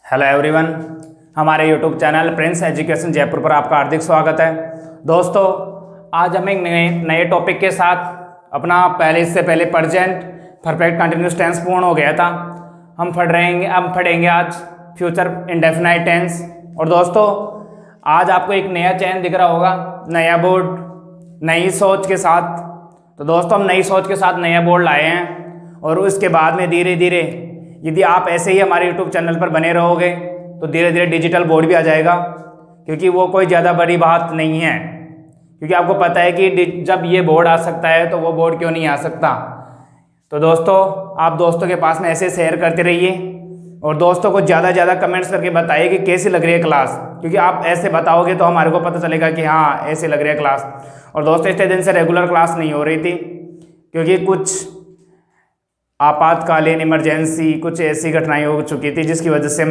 Hello everyone, हमारे YouTube channel Prince education Jaipur पर आपका हार्दिक स्वागत है। दोस्तों, आज हम एक नए टॉपिक के साथ अपना इससे पहले प्रेजेंट परफेक्ट कंटिन्यूअस टेंस पूर्ण हो गया था। हम पढ़ेंगे आज फ्यूचर इंडेफिनाइट टेंस। और दोस्तों, आज आपको एक नया चैन दिख रहा होगा, नया बोर्ड, नई सोच के साथ। तो दोस्तों, हम नई सोच के साथ नया बोर्ड लाए हैं और उसके बाद में धीरे धीरे यदि आप ऐसे ही हमारे यूट्यूब चैनल पर बने रहोगे तो धीरे धीरे डिजिटल बोर्ड भी आ जाएगा, क्योंकि वो कोई ज़्यादा बड़ी बात नहीं है। क्योंकि आपको पता है कि जब ये बोर्ड आ सकता है तो वो बोर्ड क्यों नहीं आ सकता। तो दोस्तों, आप दोस्तों के पास में ऐसे शेयर करते रहिए और दोस्तों को ज़्यादा से ज़्यादा कमेंट्स करके बताइए कि कैसी लग रही है क्लास, क्योंकि आप ऐसे बताओगे तो हमारे को पता चलेगा कि हाँ ऐसे लग रही है क्लास। और दोस्तों, इतने दिन से रेगुलर क्लास नहीं हो रही थी क्योंकि कुछ आपातकालीन इमरजेंसी कुछ ऐसी घटनाएं हो चुकी थी, जिसकी वजह से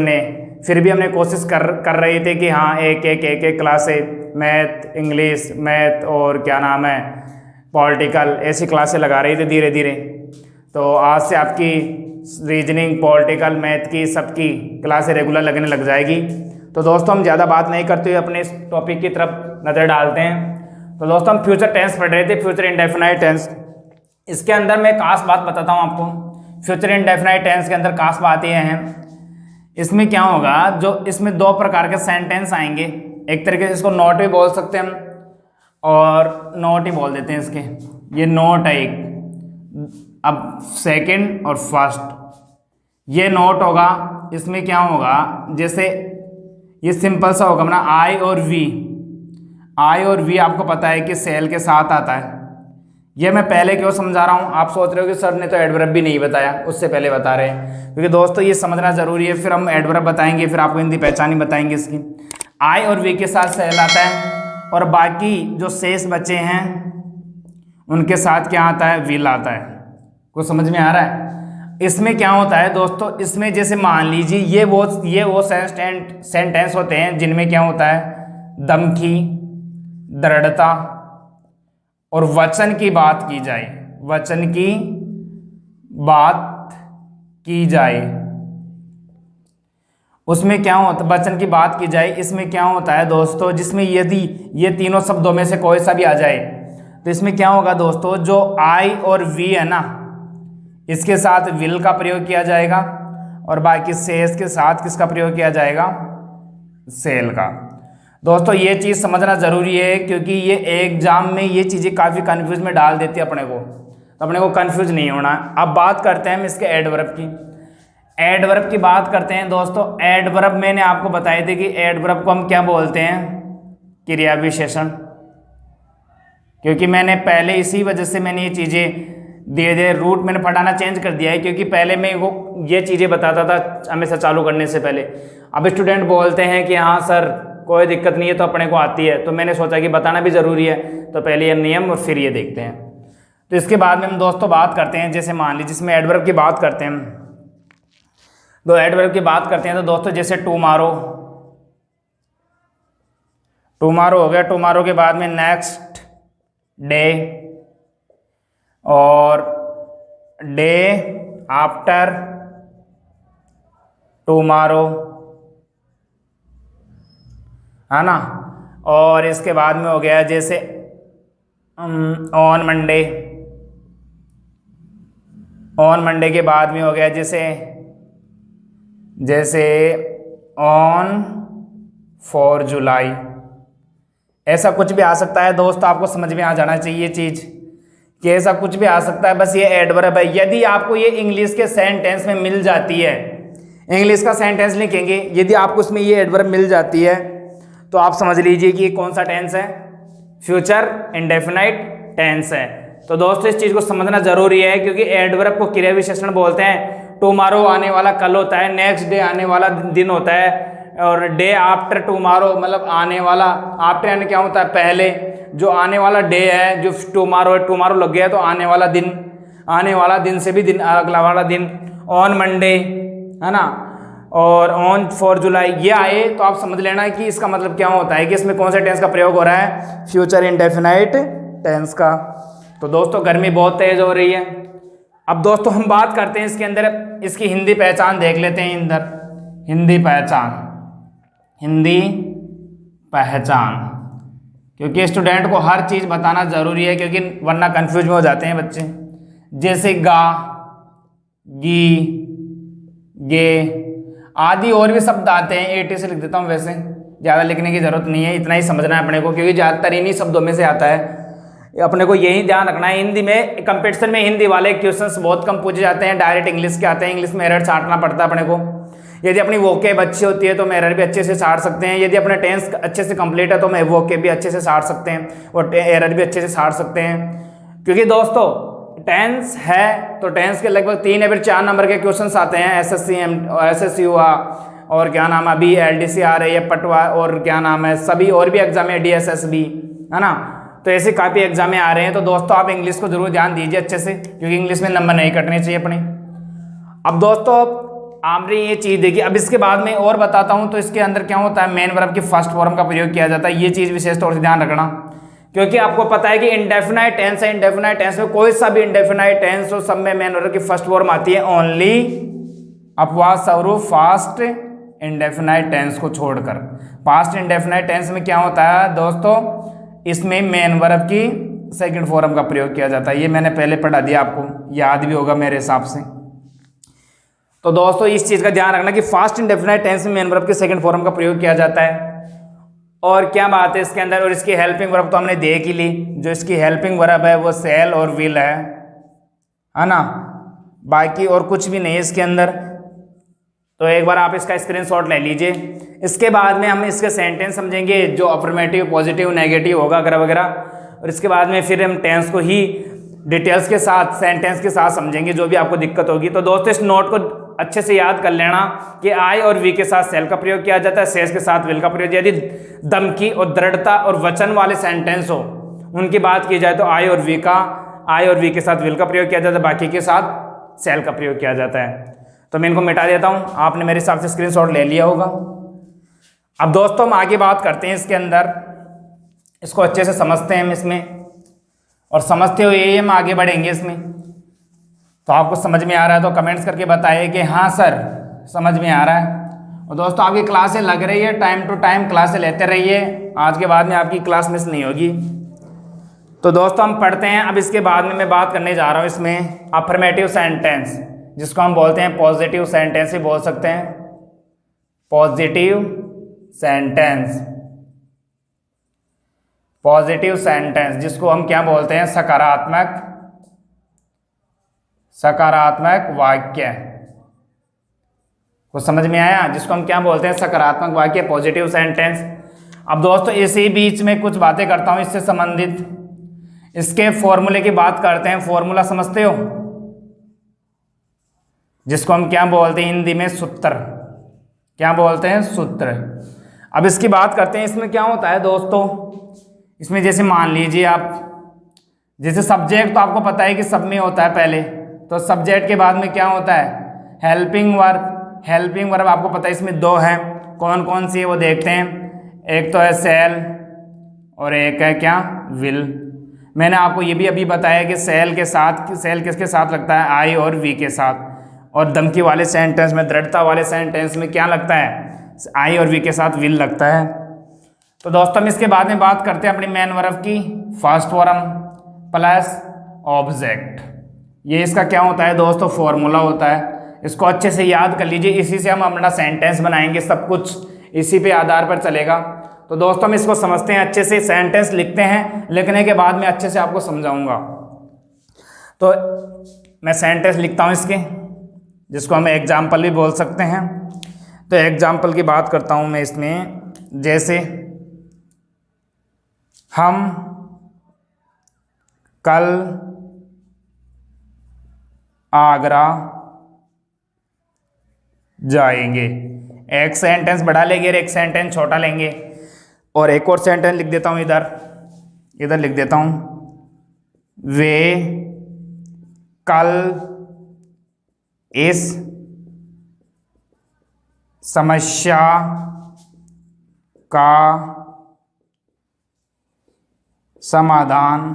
फिर भी हमने कोशिश कर रहे थे कि हाँ एक क्लासें, मैथ और क्या नाम है पॉलिटिकल, ऐसी क्लासें लगा रही थी धीरे धीरे। तो आज से आपकी रीजनिंग, पॉलिटिकल, मैथ की सबकी क्लासें रेगुलर लगने लग जाएगी। तो दोस्तों, हम ज़्यादा बात नहीं करते हुए अपने इस टॉपिक की तरफ नज़र डालते हैं। तो दोस्तों, हम फ्यूचर टेंस पढ़ रहे थे, फ्यूचर इंडेफिनाइट टेंस। इसके अंदर मैं खास बात बताता हूँ आपको। फ्यूचर इंडेफिनाइट टेंस के अंदर खास बात ये है, इसमें क्या होगा, जो इसमें दो प्रकार के सेंटेंस आएंगे। एक तरीके से इसको नोट भी बोल सकते हैं हम और नोट ही बोल देते हैं इसके। ये नोट है एक, अब सेकंड और फर्स्ट, ये नोट होगा। इसमें क्या होगा, जैसे ये सिंपल सा होगा ना, आई और वी आपको पता है कि सेल के साथ आता है। ये मैं पहले क्यों समझा रहा हूँ, आप सोच रहे हो कि सर ने तो एडवर्ब भी नहीं बताया, उससे पहले बता रहे हैं, क्योंकि दोस्तों ये समझना जरूरी है। फिर हम एडवर्ब बताएंगे, फिर आपको हिंदी पहचान ही बताएंगे इसकी। आई और वी के साथ सेल आता है और बाकी जो शेष बचे हैं उनके साथ क्या आता है, विल आता है। कुछ समझ में आ रहा है? इसमें क्या होता है दोस्तों, इसमें जैसे मान लीजिए ये वो सेंटेंस होते हैं जिनमें क्या होता है, धमकी, दृढ़ता और वचन की बात की जाए, उसमें क्या होता है, वचन की बात की जाए। इसमें क्या होता है दोस्तों, जिसमें यदि ये तीनों शब्दों में से कोई सा भी आ जाए तो इसमें क्या होगा दोस्तों, जो आई और वी है ना, इसके साथ विल का प्रयोग किया जाएगा और बाकी शेष के साथ किसका प्रयोग किया जाएगा, सेल का। दोस्तों, ये चीज़ समझना ज़रूरी है, क्योंकि ये एग्जाम में ये चीज़ें काफ़ी कंफ्यूज में डाल देती है अपने को, तो अपने को कंफ्यूज नहीं होना। अब बात करते हैं हम इसके एडवर्ब की बात करते हैं दोस्तों। एडवर्ब मैंने आपको बताए थे कि एडवर्ब को हम क्या बोलते हैं, क्रिया विशेषण। क्योंकि मैंने पहले इसी वजह से मैंने ये चीज़ें धीरे धीरे रूट मैंने पढ़ाना चेंज कर दिया है, क्योंकि पहले मैं ये चीज़ें बताता था हमेशा चालू करने से पहले। अब स्टूडेंट बोलते हैं कि हाँ सर कोई दिक्कत नहीं है, तो अपने को आती है, तो मैंने सोचा कि बताना भी ज़रूरी है, तो पहले ये नियम और फिर ये देखते हैं। तो इसके बाद में हम दोस्तों बात करते हैं, जैसे मान लीजिए जिसमें एडवर्ब की बात करते हैं, तो एडवर्ब की बात करते हैं तो दोस्तों जैसे टुमारो हो गया, टुमारो के बाद में नेक्स्ट डे और डे आफ्टर टुमारो, है ना। और इसके बाद में हो गया जैसे ऑन मंडे के बाद में हो गया जैसे ऑन 4 जुलाई। ऐसा कुछ भी आ सकता है दोस्तों, आपको समझ में आ जाना चाहिए चीज़ कि ऐसा कुछ भी आ सकता है, बस ये एडवर्ब है। यदि आपको ये इंग्लिश के सेंटेंस में मिल जाती है, इंग्लिश का सेंटेंस लिखेंगे, यदि आपको उसमें ये एडवर्ब मिल जाती है तो आप समझ लीजिए कि ये कौन सा टेंस है, फ्यूचर इंडेफिनाइट टेंस है। तो दोस्तों, इस चीज़ को समझना जरूरी है, क्योंकि एडवर्ब को क्रिया विशेषण बोलते हैं। टुमारो आने वाला कल होता है, नेक्स्ट डे आने वाला दिन होता है, और डे आफ्टर टुमारो मतलब आने वाला, आफ्टर यानी क्या होता है, पहले। जो आने वाला डे है, जो टुमारो लग गया तो आने वाला दिन से भी दिन अगला वाला दिन, ऑन मंडे, है ना, और ऑन 4 जुलाई ये आए तो आप समझ लेना कि इसका मतलब क्या होता है, कि इसमें कौन सा टेंस का प्रयोग हो रहा है, फ्यूचर इंडेफिनाइट टेंस का। तो दोस्तों, गर्मी बहुत तेज हो रही है। अब दोस्तों हम बात करते हैं इसके अंदर, इसकी हिंदी पहचान देख लेते हैं। हिंदी पहचान, हिंदी पहचान, क्योंकि स्टूडेंट को हर चीज़ बताना ज़रूरी है, क्योंकि वरना कंफ्यूज में हो जाते हैं बच्चे। जैसे गा, गी, गे आदि और भी शब्द आते हैं। एटी से लिख देता हूँ, वैसे ज़्यादा लिखने की ज़रूरत नहीं है, इतना ही समझना है अपने को, क्योंकि ज़्यादातर इन्हीं शब्दों में से आता है। अपने को यही ध्यान रखना है। हिंदी में कंपटीशन में हिंदी वाले क्वेश्चंस बहुत कम पूछे जाते हैं, डायरेक्ट इंग्लिश के आते हैं। इंग्लिश में एरर छांटना पड़ता है अपने को। यदि अपनी वोकेब अच्छी होती है तो हम एरर भी अच्छे से छांट सकते हैं। यदि अपने टेंस अच्छे से कंप्लीट है तो हम वोकेब भी अच्छे से छांट सकते हैं और एरर भी अच्छे से छांट सकते हैं। क्योंकि दोस्तों टेंस है तो टेंस के लगभग 3 या फिर 4 नंबर के क्वेश्चंस आते हैं। एसएससी हुआ और क्या नाम है, अभी एलडीसी आ रही है, पटवा और क्या नाम है, सभी और भी एग्जाम है, डीएसएस भी है ना। तो ऐसे काफ़ी एग्जाम आ रहे हैं। तो दोस्तों आप इंग्लिश को जरूर ध्यान दीजिए अच्छे से, क्योंकि इंग्लिश में नंबर नहीं कटने चाहिए अपने। अब दोस्तों आपने ये चीज़ देखी। अब इसके बाद में और बताता हूँ। तो इसके अंदर क्या होता है, मेन वर्ब की फर्स्ट फॉर्म का प्रयोग किया जाता है। ये चीज़ विशेष तौर से ध्यान रखना, क्योंकि आपको पता है कि इंडेफिनाइट टेंस है। इंडेफिनाइट टेंस में कोई सा भी इंडेफिनाइट टेंस हो, सब में मेन वर्ब की फर्स्ट फॉर्म आती है ओनली, अपवाद स्वरूप फास्ट इंडेफिनाइट टेंस को छोड़कर। पास्ट इंडेफिनाइट टेंस में क्या होता है दोस्तों, इसमें मेन वर्ब की सेकंड फॉर्म का प्रयोग किया जाता है। ये मैंने पहले पढ़ा दिया, आपको याद भी होगा मेरे हिसाब से। तो दोस्तों इस चीज़ का ध्यान रखना कि फास्ट इंडेफिनाइट टेंस में मेन वर्ब की सेकंड फॉर्म का प्रयोग किया जाता है। और क्या बात है इसके अंदर, और इसकी हेल्पिंग वर्ब तो हमने देख ही ली। जो इसकी हेल्पिंग वर्ब है वो सेल और विल है ना, बाकी और कुछ भी नहीं है इसके अंदर। तो एक बार आप इसका स्क्रीनशॉट ले लीजिए। इसके बाद में हम इसके सेंटेंस समझेंगे, जो अफर्मेटिव, पॉजिटिव, नेगेटिव होगा वगैरह वगैरह। और इसके बाद में फिर हम टेंस को ही डिटेल्स के साथ, सेंटेंस के साथ समझेंगे, जो भी आपको दिक्कत होगी। तो दोस्तों इस नोट को अच्छे से याद कर लेना कि आई और वी के साथ सेल का प्रयोग किया जाता है, सेस के साथ विल का प्रयोग। यदि धमकी और दृढ़ता और वचन वाले सेंटेंस हो, उनकी बात की जाए तो आई और वी के साथ विल का प्रयोग किया जाता है, बाकी के साथ सेल का प्रयोग किया जाता है। तो मैं इनको मिटा देता हूं, आपने मेरे हिसाब से स्क्रीनशॉट ले लिया होगा। अब दोस्तों हम आगे बात करते हैं इसके अंदर, इसको अच्छे से समझते हैं हम इसमें, और समझते हुए हम आगे बढ़ेंगे इसमें। तो आपको समझ में आ रहा है तो कमेंट्स करके बताइए कि हाँ सर समझ में आ रहा है। और दोस्तों आपकी क्लासें लग रही है, टाइम टू टाइम क्लासें लेते रहिए, आज के बाद में आपकी क्लास मिस नहीं होगी। तो दोस्तों हम पढ़ते हैं। अब इसके बाद में मैं बात करने जा रहा हूँ इसमें अफर्मेटिव सेंटेंस, जिसको हम बोलते हैं पॉजिटिव सेंटेंस ही बोल सकते हैं, पॉजिटिव सेंटेंस। पॉजिटिव सेंटेंस जिसको हम क्या बोलते हैं, सकारात्मक वाक्य। कुछ समझ में आया, जिसको हम क्या बोलते हैं, सकारात्मक वाक्य, पॉजिटिव सेंटेंस। अब दोस्तों इसी बीच में कुछ बातें करता हूं इससे संबंधित। इसके फॉर्मूले की बात करते हैं। फॉर्मूला समझते हो, जिसको हम क्या बोलते हैं हिंदी में सूत्र, क्या बोलते हैं, सूत्र। अब इसकी बात करते हैं। इसमें क्या होता है दोस्तों, इसमें जैसे मान लीजिए आप, जैसे सब्जेक्ट तो आपको पता है कि सब में होता है पहले, तो सब्जेक्ट के बाद में क्या होता है, हेल्पिंग वर्ब। हेल्पिंग वर्ब आपको पता है इसमें 2 है, कौन कौन सी है वो देखते हैं। एक तो है सेल और एक है क्या, विल। मैंने आपको ये भी अभी बताया कि सेल किसके साथ लगता है, आई और वी के साथ। और धमकी वाले सेंटेंस में, दृढ़ता वाले सेंटेंस में क्या लगता है, आई और वी के साथ विल लगता है। तो दोस्तों हम इसके बाद में बात करते हैं अपनी मेन वर्ब की, फर्स्ट फॉर्म प्लस ऑब्जेक्ट। ये इसका क्या होता है दोस्तों, फॉर्मूला होता है। इसको अच्छे से याद कर लीजिए, इसी से हम अपना सेंटेंस बनाएंगे, सब कुछ इसी पे आधार पर चलेगा। तो दोस्तों हम इसको समझते हैं अच्छे से, सेंटेंस लिखते हैं, लिखने के बाद में अच्छे से आपको समझाऊंगा। तो मैं सेंटेंस लिखता हूँ इसके, जिसको हम एग्जाम्पल भी बोल सकते हैं। तो एग्जाम्पल की बात करता हूँ मैं इसमें, जैसे हम कल आगरा जाएंगे। एक सेंटेंस बड़ा लेंगे और एक सेंटेंस छोटा लेंगे। और एक और सेंटेंस लिख देता हूं, इधर लिख देता हूं, वे कल इस समस्या का समाधान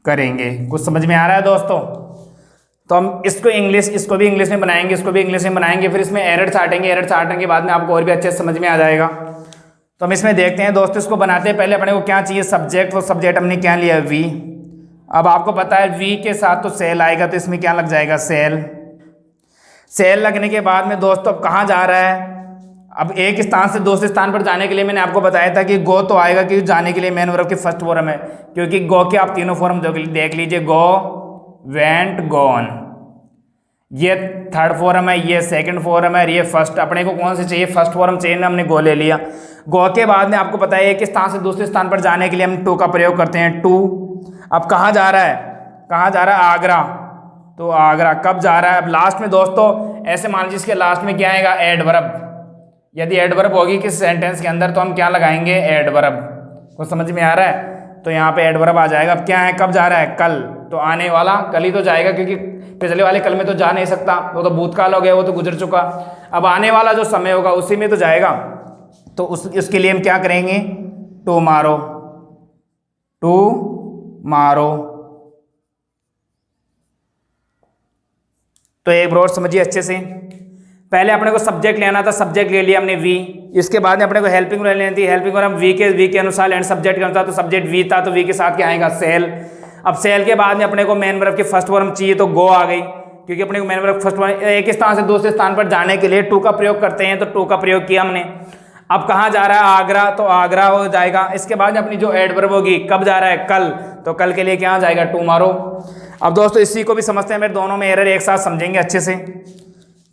करेंगे। कुछ समझ में आ रहा है दोस्तों? तो हम इसको भी इंग्लिश में बनाएंगे, इसको भी इंग्लिश में बनाएंगे, फिर इसमें एरर छाटेंगे, एरर छाटने के बाद में आपको और भी अच्छे से समझ में आ जाएगा। तो हम इसमें देखते हैं दोस्तों, इसको बनाते हैं पहले अपने को क्या चाहिए सब्जेक्ट, वो सब्जेक्ट हमने क्या लिया वी। अब आपको पता है वी के साथ तो सेल आएगा, तो इसमें क्या लग जाएगा सेल। सेल लगने के बाद में दोस्तों अब कहाँ जा रहा है, अब एक स्थान से दूसरे स्थान पर जाने के लिए मैंने आपको बताया था कि गो तो आएगा, क्योंकि जाने के लिए मेन वर्ब की फर्स्ट फॉर्म है, क्योंकि गो के आप तीनों फॉर्म देख लीजिए, गो, वेंट, गॉन, ये थर्ड फॉर्म है, ये सेकंड फॉर्म है, ये फर्स्ट। अपने को कौन से चाहिए, फर्स्ट फॉर्म चाहिए ना, हमने गो ले लिया। गो के बाद में आपको पता है एक स्थान से दूसरे स्थान पर जाने के लिए हम टू का प्रयोग करते हैं, टू। अब कहाँ जा रहा है, कहाँ जा रहा है, आगरा, तो आगरा कब जा रहा है। अब लास्ट में दोस्तों ऐसे मान लीजिए इसके लास्ट में क्या आएगा, एडवर्ब। यदि एडवर्ब होगी किस सेंटेंस के अंदर तो हम क्या लगाएंगे, एडवर्ब। कुछ समझ में आ रहा है, तो यहाँ पे एडवर्ब आ जाएगा। अब क्या है, कब जा रहा है, कल, तो आने वाला कल ही तो जाएगा, क्योंकि पिछले वाले कल में तो जा नहीं सकता, वो तो भूतकाल हो गया, वो तो गुजर चुका। अब आने वाला जो समय होगा उसी में तो जाएगा, तो उसके लिए हम क्या करेंगे, टुमारो, टुमारो। तो एक ब्रॉड समझिए अच्छे से, पहले अपने को सब्जेक्ट लेना था, सब्जेक्ट ले लिया हमने वी। इसके बाद में अपने को हेल्पिंग वर्ब लेनी थी, हेल्पिंग वर्ब हम वी के अनुसार एंड सब्जेक्ट के अनुसार, तो सब्जेक्ट वी था, तो वी के साथ क्या आएगा, सेल। अब सेल के बाद में अपने को मेन वर्ब की फर्स्ट फॉर्म चाहिए, तो गो आ गई, क्योंकि अपने को मेन वर्ब फर्स्ट फॉर्म एक स्थान से दूसरे स्थान पर जाने के लिए टू का प्रयोग करते हैं, तो टू का प्रयोग किया हमने। अब कहाँ जा रहा है, आगरा, तो आगरा हो जाएगा। इसके बाद अपनी जो एडवर्ब होगी, कब जा रहा है, कल, तो कल के लिए क्या जाएगा, टुमारो। अब दोस्तों इसी को भी समझते हैं, मेरे दोनों में एरर एक साथ समझेंगे अच्छे से।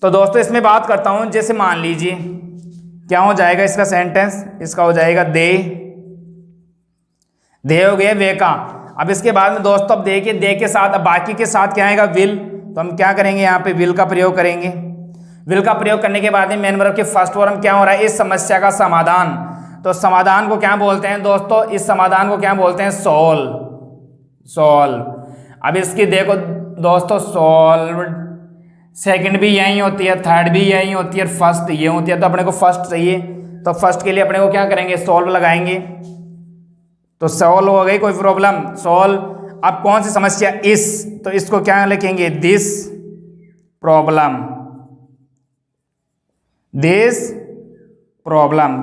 तो दोस्तों इसमें बात करता हूं, जैसे मान लीजिए क्या हो जाएगा इसका सेंटेंस, इसका हो जाएगा दे हो गया वे का। अब इसके बाद में दोस्तों अब देखिए दे के साथ, अब बाकी के साथ क्या आएगा, विल, तो हम क्या करेंगे, यहाँ पे विल का प्रयोग करेंगे। विल का प्रयोग करने के बाद में मेन वर्ब की फर्स्ट फॉर्म क्या हो रहा है, इस समस्या का समाधान। तो समाधान को क्या बोलते हैं दोस्तों, इस समाधान को क्या बोलते हैं, सॉल्व। अब इसकी देखो दोस्तों, सॉल्व सेकंड भी यही होती है, थर्ड भी यही होती है, फर्स्ट ये होती है, तो अपने को फर्स्ट चाहिए, तो फर्स्ट के लिए अपने को क्या करेंगे, सॉल्व लगाएंगे, तो सॉल्व हो गई, कोई प्रॉब्लम, सॉल्व। अब कौन सी समस्या, इस, तो इसको क्या लिखेंगे, दिस प्रॉब्लम।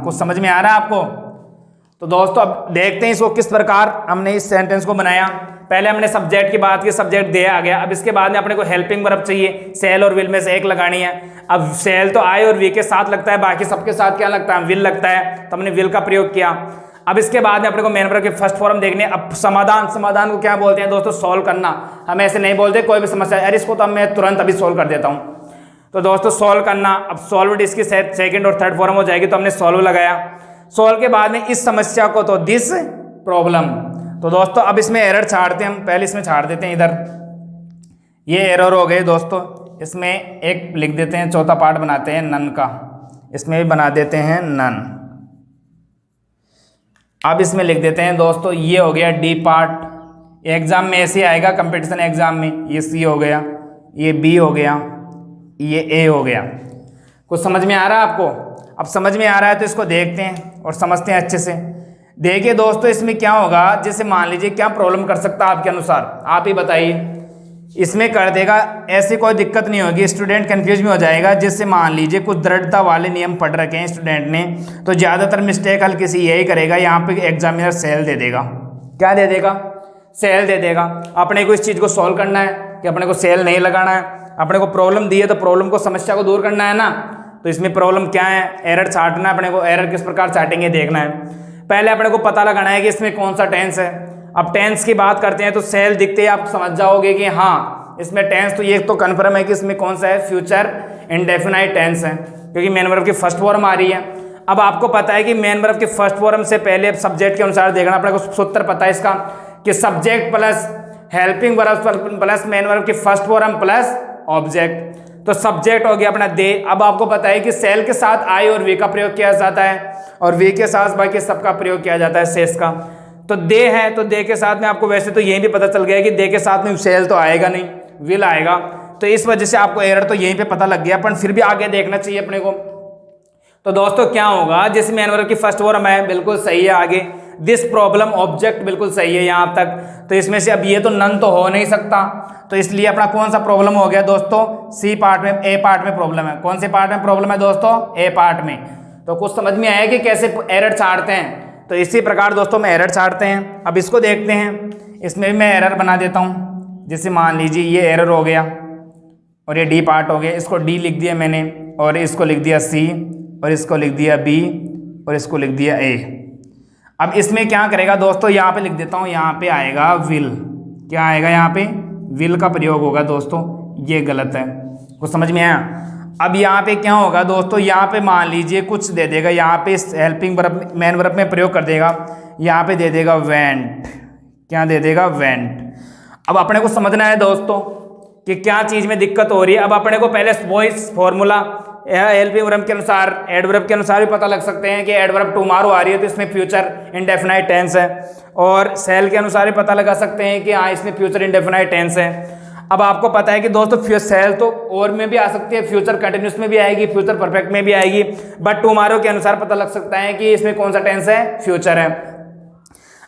कुछ समझ में आ रहा है आपको। तो दोस्तों अब देखते हैं इसको किस प्रकार हमने इस सेंटेंस को बनाया। पहले हमने सब्जेक्ट की बात की, सब्जेक्ट दे आ गया। अब इसके बाद में अपने को हेल्पिंग वर्ब चाहिए, सेल और विल में से एक लगानी है। अब सेल तो आई और वी के साथ लगता है, बाकी सबके साथ क्या लगता है, विल लगता है, तो हमने विल का प्रयोग किया। अब इसके बाद में अपने को मेन वर्ब की फर्स्ट फॉर्म देखनी है। अब समाधान को क्या बोलते हैं दोस्तों, सॉल्व करना। हम ऐसे नहीं बोलते कोई भी समस्या, अरे इसको तो मैं तुरंत अभी सॉल्व कर देता हूँ, तो दोस्तों सॉल्व करना। अब सॉल्व इसकी सेकंड और थर्ड फॉर्म हो जाएगी, तो हमने सॉल्व लगाया। सॉल्व के बाद में इस समस्या को, तो दिस प्रॉब्लम। तो दोस्तों अब इसमें एरर छाड़ते हैं हम, पहले इसमें छाड़ देते हैं इधर, ये एरर हो गए दोस्तों। इसमें एक लिख देते हैं, चौथा पार्ट बनाते हैं नन का, इसमें भी बना देते हैं नन। अब इसमें लिख देते हैं दोस्तों, ये हो गया डी पार्ट, एग्जाम में ऐसे आएगा, कंपटीशन एग्जाम में, ये सी हो गया, ये बी हो गया, ये ए हो गया। कुछ समझ में आ रहा है आपको। अब समझ में आ रहा है तो इसको देखते हैं और समझते हैं अच्छे से। देखिए दोस्तों इसमें क्या होगा, जैसे मान लीजिए क्या प्रॉब्लम कर सकता है आपके अनुसार, आप ही बताइए। इसमें कर देगा, ऐसी कोई दिक्कत नहीं होगी, स्टूडेंट कंफ्यूज भी हो जाएगा। जैसे मान लीजिए कुछ दृढ़ता वाले नियम पढ़ रखे हैं स्टूडेंट ने, तो ज़्यादातर मिस्टेक हल किसी यही करेगा, यहाँ पे एग्जामिनर सेल दे देगा। क्या दे देगा, सेल दे देगा। अपने को इस चीज़ को सॉल्व करना है कि अपने को सेल नहीं लगाना है। अपने को प्रॉब्लम दी है तो प्रॉब्लम को, समस्या को दूर करना है ना। तो इसमें प्रॉब्लम क्या है, एरर छाटना है अपने को। एरर किस प्रकार छाटेंगे देखना है। पहले अपने को पता लगाना है कि इसमें कौन सा टेंस है। अब टेंस की बात करते हैं तो सेल दिखते ही आप समझ जाओगे कि हाँ इसमें टेंस, तो ये तो कन्फर्म है कि इसमें कौन सा है, फ्यूचर इंडेफिनाइट टेंस है, क्योंकि मेन वर्ब की फर्स्ट फॉर्म आ रही है। अब आपको पता है कि मेन वर्ब की फर्स्ट फॉर्म से पहले सब्जेक्ट के अनुसार देखना। अपने को सूत्र पता है इसका कि subject plus helping verb plus main verb की फर्स्ट फॉर्म प्लस ऑब्जेक्ट। तो सब्जेक्ट हो गया अपना दे। अब आपको पता है कि सेल के साथ आई और वी का प्रयोग किया जाता है और वी के साथ बाकी सबका प्रयोग किया जाता है शेष का। तो दे है तो दे के साथ में आपको वैसे तो यही भी पता चल गया कि दे के साथ में सेल तो आएगा नहीं, विल आएगा। तो इस वजह से आपको एरर तो यहीं पे पता लग गया, पर फिर भी आगे देखना चाहिए अपने को। तो दोस्तों क्या होगा, जैसे मेन वर्ब की फर्स्ट फॉर्म है, बिल्कुल सही है आगे। दिस प्रॉब्लम ऑब्जेक्ट बिल्कुल सही है यहाँ तक। तो इसमें से अब ये तो नन तो हो नहीं सकता, तो इसलिए अपना कौन सा प्रॉब्लम हो गया दोस्तों, सी पार्ट में, ए पार्ट में प्रॉब्लम है। कौन से पार्ट में प्रॉब्लम है दोस्तों, ए पार्ट में। तो कुछ समझ में आया कि कैसे एरर छाड़ते हैं। तो इसी प्रकार दोस्तों में एरर छाड़ते हैं। अब इसको देखते हैं, इसमें भी मैं एरर बना देता हूँ। जैसे मान लीजिए ये एरर हो गया और ये डी पार्ट हो गया, इसको डी लिख दिया मैंने और इसको लिख दिया सी और इसको लिख दिया बी और इसको लिख दिया ए। अब इसमें क्या करेगा दोस्तों, यहाँ पे लिख देता हूँ, यहाँ पे आएगा विल। क्या आएगा यहाँ पे, विल का प्रयोग होगा दोस्तों, ये गलत है। कुछ समझ में आया। अब यहाँ पे क्या होगा दोस्तों, यहाँ पे मान लीजिए कुछ दे देगा, यहाँ पे हेल्पिंग वर्ब मेन वर्ब में प्रयोग कर देगा, यहाँ पे दे देगा वेंट। क्या दे देगा, वेंट। अब अपने को समझना है दोस्तों कि क्या चीज़ में दिक्कत हो रही है। अब अपने को पहले वॉइस फॉर्मूला हेल्पिंग वर्ब के अनुसार, एडवर्ब के अनुसार भी पता लग सकते हैं कि एडवर्ब टुमारो आ रही है तो इसमें फ्यूचर इंडेफिनाइट टेंस है, और सेल के अनुसार भी पता लगा सकते हैं कि हाँ इसमें फ्यूचर इंडेफिनाइट टेंस है। अब आपको पता है कि दोस्तों सेल तो और में भी आ सकती है, फ्यूचर कंटिन्यूस में भी आएगी, फ्यूचर परफेक्ट में भी आएगी, बट टुमारो के अनुसार पता लग सकता है कि इसमें कौन सा टेंस है, फ्यूचर है।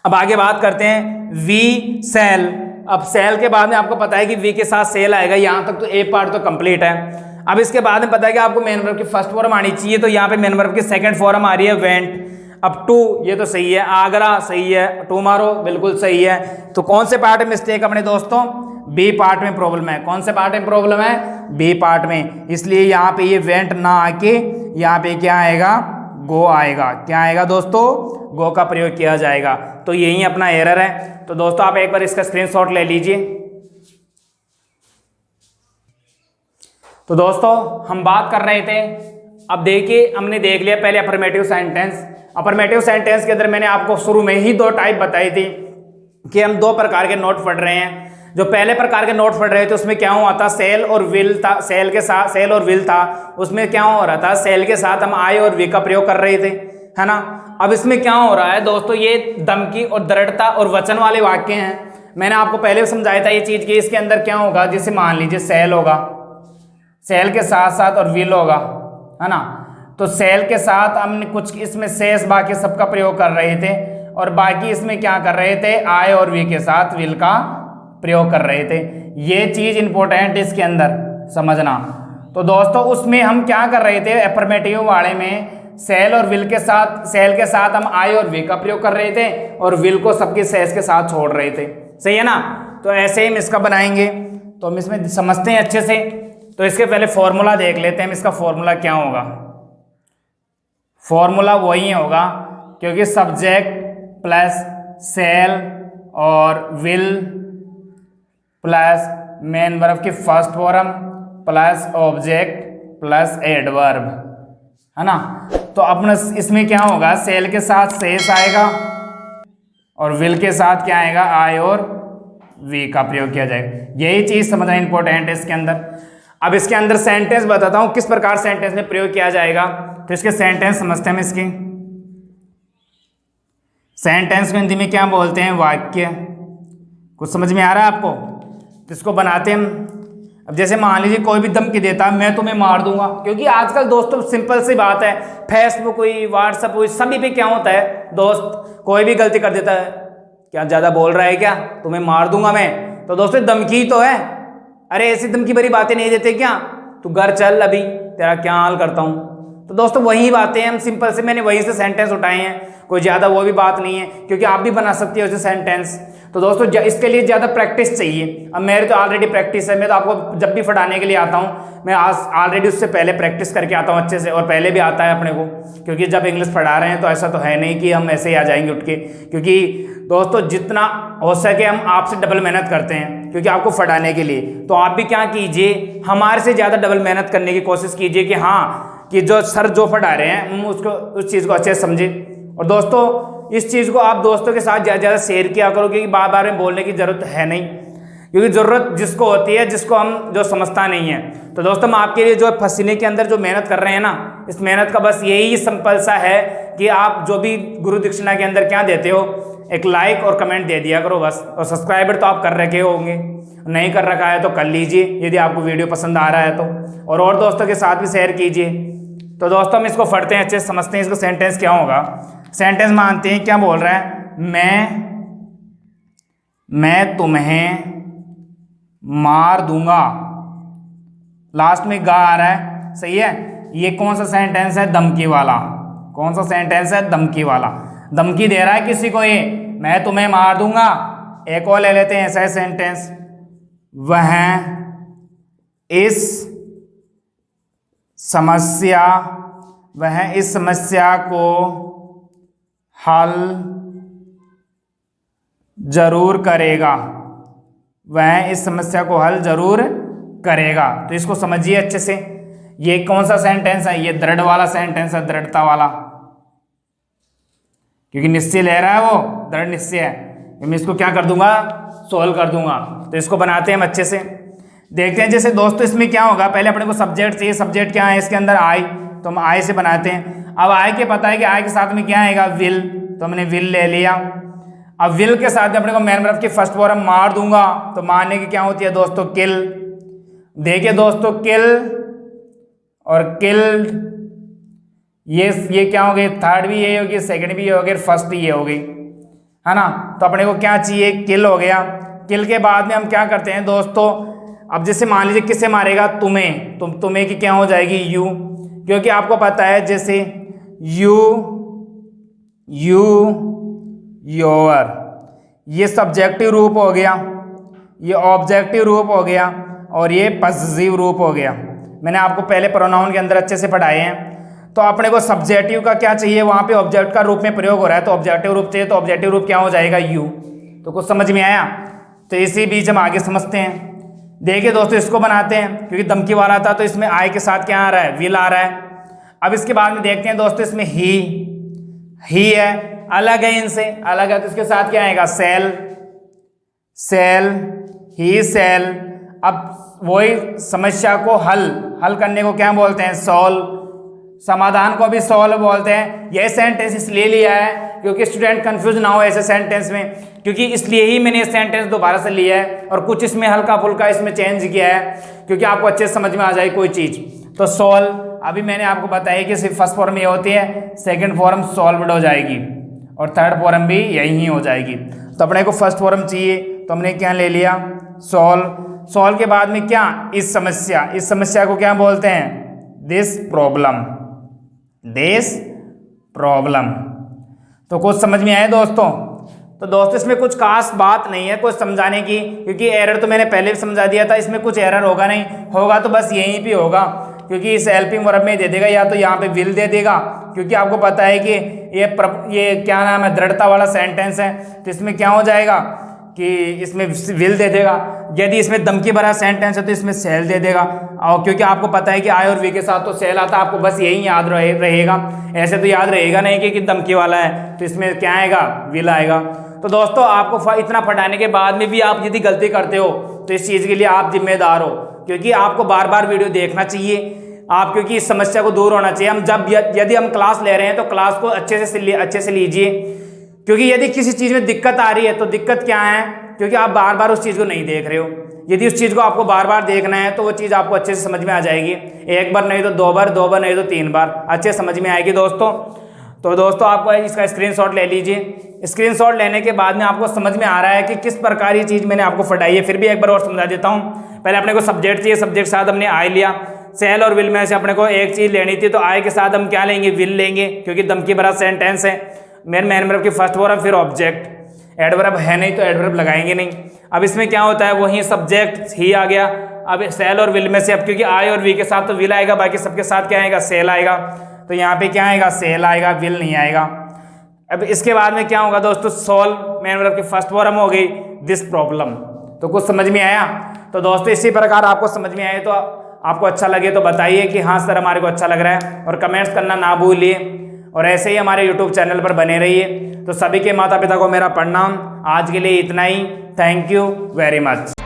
अब आगे बात करते हैं वी सेल। अब सेल के बाद में आपको पता है कि वी के साथ सेल आएगा, यहाँ तक तो ए पार्ट तो कंप्लीट है। अब इसके बाद में पता है कि आपको मेन वर्ब की फर्स्ट फॉर्म आनी चाहिए, तो यहाँ पे मेन वर्ब की सेकंड फॉर्म आ रही है वेंट। अब टू ये तो सही है, आगरा सही है, टुमारो बिल्कुल सही है। तो कौन से पार्ट में मिस्टेक अपने दोस्तों, बी पार्ट में प्रॉब्लम है। कौन से पार्ट में प्रॉब्लम है, बी पार्ट में। इसलिए यहाँ पे ये वेंट ना आके यहाँ पे क्या आएगा, गो आएगा। क्या आएगा दोस्तों, गो का प्रयोग किया जाएगा। तो यही अपना एरर है। तो दोस्तों आप एक बार इसका स्क्रीनशॉट ले लीजिए। तो दोस्तों हम बात कर रहे थे, अब देखिए हमने देख लिया पहले अफर्मेटिव सेंटेंस। अफर्मेटिव सेंटेंस के अंदर मैंने आपको शुरू में ही दो टाइप बताई थी कि हम दो प्रकार के नोट पढ़ रहे हैं। जो पहले प्रकार के नोट पढ़ रहे थे उसमें क्या हुआ था, सेल और विल था, सेल के साथ सेल और विल था, उसमें क्या हो रहा था, सेल के साथ हम आई और वी का प्रयोग कर रहे थे, है ना। अब इसमें क्या हो रहा है दोस्तों, ये धमकी और दृढ़ता और वचन वाले वाक्य हैं। मैंने आपको पहले समझाया था ये चीज कि इसके अंदर क्या होगा, जैसे मान लीजिए सेल होगा, सेल के साथ साथ और विल होगा, है ना। तो सेल के साथ हमने कुछ इसमें शेष बाकी सबका प्रयोग कर रहे थे, और बाकी इसमें क्या कर रहे थे, आई और वी के साथ विल का प्रयोग कर रहे थे। ये चीज इंपॉर्टेंट इसके अंदर समझना। तो दोस्तों उसमें हम क्या कर रहे थे, अफर्मेटिव वाले में सेल और विल के साथ, सेल के साथ हम आई और वी का प्रयोग कर रहे थे और विल को सबके शेष के साथ छोड़ रहे थे, सही है ना। तो ऐसे ही हम इसका बनाएंगे, तो हम इसमें समझते हैं अच्छे से। तो इसके पहले फॉर्मूला देख लेते हैं, इसका फॉर्मूला क्या होगा। फॉर्मूला वही होगा, क्योंकि सब्जेक्ट प्लस सेल और विल प्लस मेन वर्ब की first form plus object plus adverb, है ना। तो अपने इसमें क्या होगा, सेल के साथ शेष आएगा और विल के साथ क्या आएगा, आई और वी का प्रयोग किया जाएगा। यही चीज समझना इंपॉर्टेंट है इसके अंदर। अब इसके अंदर सेंटेंस बताता हूं किस प्रकार सेंटेंस में प्रयोग किया जाएगा। तो इसके सेंटेंस समझते हैं हम। इसकी सेंटेंस को हिंदी में क्या बोलते हैं, वाक्य। कुछ समझ में आ रहा है आपको। तो इसको बनाते हैं हम। अब जैसे मान लीजिए कोई भी धमकी देता है, मैं तुम्हें मार दूंगा, क्योंकि आजकल दोस्तों सिंपल सी बात है, फेसबुक हुई, व्हाट्सएप हुई, सभी पे क्या होता है दोस्त, कोई भी गलती कर देता है, क्या ज्यादा बोल रहा है क्या, तुम्हें मार दूंगा मैं। तो दोस्तों धमकी तो है, अरे ऐसी धमकी भरी बातें नहीं देते क्या, तू घर चल अभी तेरा क्या हाल करता हूँ। तो दोस्तों वही बातें हम सिंपल से, मैंने वहीं से सेंटेंस उठाए हैं, कोई ज़्यादा वो भी बात नहीं है, क्योंकि आप भी बना सकते हो ऐसे सेंटेंस। तो दोस्तों इसके लिए ज़्यादा प्रैक्टिस चाहिए। अब मेरे तो ऑलरेडी प्रैक्टिस है, मैं तो आपको जब भी पढ़ाने के लिए आता हूँ मैं आज ऑलरेडी उससे पहले प्रैक्टिस करके आता हूँ अच्छे से, और पहले भी आता है अपने को, क्योंकि जब इंग्लिश पढ़ा रहे हैं तो ऐसा तो है नहीं कि हम ऐसे ही आ जाएंगे उठ के। क्योंकि दोस्तों जितना हो सके हम आपसे डबल मेहनत करते हैं, क्योंकि आपको पढ़ाने के लिए। तो आप भी क्या कीजिए, हमारे से ज़्यादा डबल मेहनत करने की कोशिश कीजिए कि हाँ, कि जो सर जो पढ़ा रहे हैं हम उसको, उस चीज़ को अच्छे से समझें। और दोस्तों इस चीज़ को आप दोस्तों के साथ ज़्यादा शेयर किया करो, क्योंकि बार बार में बोलने की ज़रूरत है नहीं, क्योंकि ज़रूरत जिसको होती है, जिसको हम जो समझता नहीं है। तो दोस्तों हम आपके लिए जो पसीने के अंदर जो मेहनत कर रहे हैं ना, इस मेहनत का बस यही सिंपल सा है कि आप जो भी गुरु दीक्षिणा के अंदर क्या देते हो, एक लाइक और कमेंट दे दिया करो बस। और सब्सक्राइबर तो आप कर रखे होंगे, नहीं कर रखा है तो कर लीजिए यदि आपको वीडियो पसंद आ रहा है तो, और दोस्तों के साथ भी शेयर कीजिए। तो दोस्तों हम इसको पढ़ते हैं, अच्छे से समझते हैं इसको। सेंटेंस क्या होगा, सेंटेंस मानते हैं क्या बोल रहे हैं, मैं तुम्हें मार दूंगा। लास्ट में गा आ रहा है, सही है। ये कौन सा सेंटेंस है? धमकी वाला। कौन सा सेंटेंस है? धमकी वाला। धमकी दे रहा है किसी को, ये मैं तुम्हें मार दूंगा। एक और ले लेते हैं ऐसा सेंटेंस, वह इस समस्या को हल जरूर करेगा। वह इस समस्या को हल जरूर करेगा। तो इसको समझिए अच्छे से। ये कौन सा सेंटेंस है? ये दृढ़ वाला सेंटेंस है, दृढ़ता वाला, क्योंकि निश्चय ले रहा है वो, दृढ़ निश्चय है। मैं इसको क्या कर दूंगा? सोल्व कर दूंगा। तो इसको बनाते हैं हम अच्छे से, देखते हैं। जैसे दोस्तों इसमें क्या होगा, पहले अपने को सब्जेक्ट चाहिए। सब्जेक्ट क्या है इसके अंदर? आई। तो हम आई से बनाते हैं। अब आई के पता है कि आई के साथ में क्या आएगा? विल। तो हमने विल ले लिया। अब विल के साथ में अपने को मेन वर्ब की फर्स्ट फॉर्म मार दूंगा। तो मारने की क्या होती है दोस्तों? किल। देखिए दोस्तों, किल और किल्ड, ये क्या हो गई? थर्ड भी ये होगी, सेकंड भी ये होगी, फर्स्ट ये हो गई, है ना। तो अपने को क्या चाहिए? किल हो गया। किल के बाद में हम क्या करते हैं दोस्तों, अब जैसे मान लीजिए किससे मारेगा? तुम्हें। तुम्हें की क्या हो जाएगी? यू, क्योंकि आपको पता है जैसे यू, योर, ये सब्जेक्टिव रूप हो गया, ये ऑब्जेक्टिव रूप हो गया और ये पॉसेसिव रूप हो गया। मैंने आपको पहले प्रोनाउन के अंदर अच्छे से पढ़ाए हैं। तो अपने को सब्जेक्टिव का क्या चाहिए? वहां पे ऑब्जेक्ट का रूप में प्रयोग हो रहा है, तो ऑब्जेक्टिव रूप चाहिए। तो ऑब्जेक्टिव रूप क्या हो जाएगा? यू। तो कुछ समझ में आया? तो इसी बीच हम आगे समझते हैं। देखिए दोस्तों, इसको बनाते हैं, क्योंकि धमकी वाला था तो इसमें आई के साथ क्या आ रहा है? विल आ रहा है। अब इसके बाद में देखते हैं दोस्तों, इसमें ही है, अलग है, इनसे अलग है। तो इसके साथ क्या आएगा? सेल, ही सेल। अब वही समस्या को हल करने को क्या बोलते हैं? सॉल्व। समाधान को भी सॉल्व बोलते हैं। यह सेंटेंस इसलिए लिया है क्योंकि स्टूडेंट कंफ्यूज ना हो ऐसे सेंटेंस में, क्योंकि इसलिए ही मैंने ये सेंटेंस दोबारा से लिया है और कुछ इसमें हल्का फुल्का इसमें चेंज किया है, क्योंकि आपको अच्छे से समझ में आ जाए कोई चीज। तो सॉल्व, अभी मैंने आपको बताया कि सिर्फ फर्स्ट फॉर्म ये होती है, सेकंड फॉर्म सॉल्व्ड हो जाएगी और थर्ड फॉर्म भी यही हो जाएगी। तो अपने को फर्स्ट फॉर्म चाहिए, तो हमने क्या ले लिया? सॉल्व। सॉल्व के बाद में क्या? इस समस्या को क्या बोलते हैं? This problem. तो कुछ समझ में आया दोस्तों? तो दोस्तों इसमें कुछ खास बात नहीं है कुछ समझाने की, क्योंकि एरर तो मैंने पहले भी समझा दिया था। इसमें कुछ एरर होगा नहीं, होगा तो बस यहीं पे होगा, क्योंकि इस हेल्पिंग वर्ब में दे देगा, या तो यहाँ पे विल दे देगा, क्योंकि आपको पता है कि ये क्या नाम है? दृढ़ता वाला सेंटेंस है। तो इसमें क्या हो जाएगा कि इसमें विल दे देगा। यदि इसमें धमकी भरा सेंटेंस है तो इसमें सेल दे देगा, और क्योंकि आपको पता है कि आई और वी के साथ तो सेल आता है, आपको बस यही याद रहेगा। ऐसे तो याद रहेगा नहीं कि धमकी वाला है, तो इसमें क्या आएगा? विल आएगा। तो दोस्तों आपको इतना पढ़ाने के बाद में भी आप यदि गलती करते हो तो इस चीज़ के लिए आप जिम्मेदार हो, क्योंकि आपको बार बार वीडियो देखना चाहिए आप, क्योंकि इस समस्या को दूर होना चाहिए। हम यदि हम क्लास ले रहे हैं तो क्लास को अच्छे से लीजिए, क्योंकि यदि किसी चीज़ में दिक्कत आ रही है तो दिक्कत क्या है? क्योंकि आप बार बार उस चीज़ को नहीं देख रहे हो। यदि उस चीज़ को आपको बार बार देखना है तो वो चीज़ आपको अच्छे से समझ में आ जाएगी। एक बार नहीं तो दो बार नहीं तो 3 बार अच्छे समझ में आएगी दोस्तों। तो दोस्तों आपको इसका स्क्रीनशॉट ले लीजिए। स्क्रीनशॉट लेने के बाद में आपको समझ में आ रहा है कि किस प्रकार ये चीज़ मैंने आपको पढ़ाई है। फिर भी एक बार और समझा देता हूँ। पहले अपने को सब्जेक्ट चाहिए, सब्जेक्ट के साथ हमने आई लिया। सेल और विल में से अपने को एक चीज़ लेनी थी, तो आई के साथ हम क्या लेंगे? विल लेंगे, क्योंकि धमकी भरा सेंटेंस है। मेन वर्ब की फर्स्ट फॉर्म, फिर ऑब्जेक्ट। एडवर्ब है नहीं तो एडवर्ब लगाएंगे नहीं। अब इसमें क्या होता है? वही सब्जेक्ट ही आ गया। अब सेल और विल में से, अब क्योंकि आई और वी के साथ तो विल आएगा, बाकी सबके साथ क्या आएगा? सेल आएगा। तो यहाँ पे क्या आएगा? सेल आएगा, विल नहीं आएगा। अब इसके बाद में क्या होगा दोस्तों? सॉल्व, मेन वर्ब की फर्स्ट फॉर्म हो गई दिस प्रॉब्लम। तो कुछ समझ में आया? तो दोस्तों इसी प्रकार आपको समझ में आए तो आपको अच्छा लगे तो बताइए कि हाँ सर हमारे को अच्छा लग रहा है, और कमेंट्स करना ना भूलिए। और ऐसे ही हमारे YouTube चैनल पर बने रहिए। तो सभी के माता पिता को मेरा प्रणाम। आज के लिए इतना ही। Thank you very much.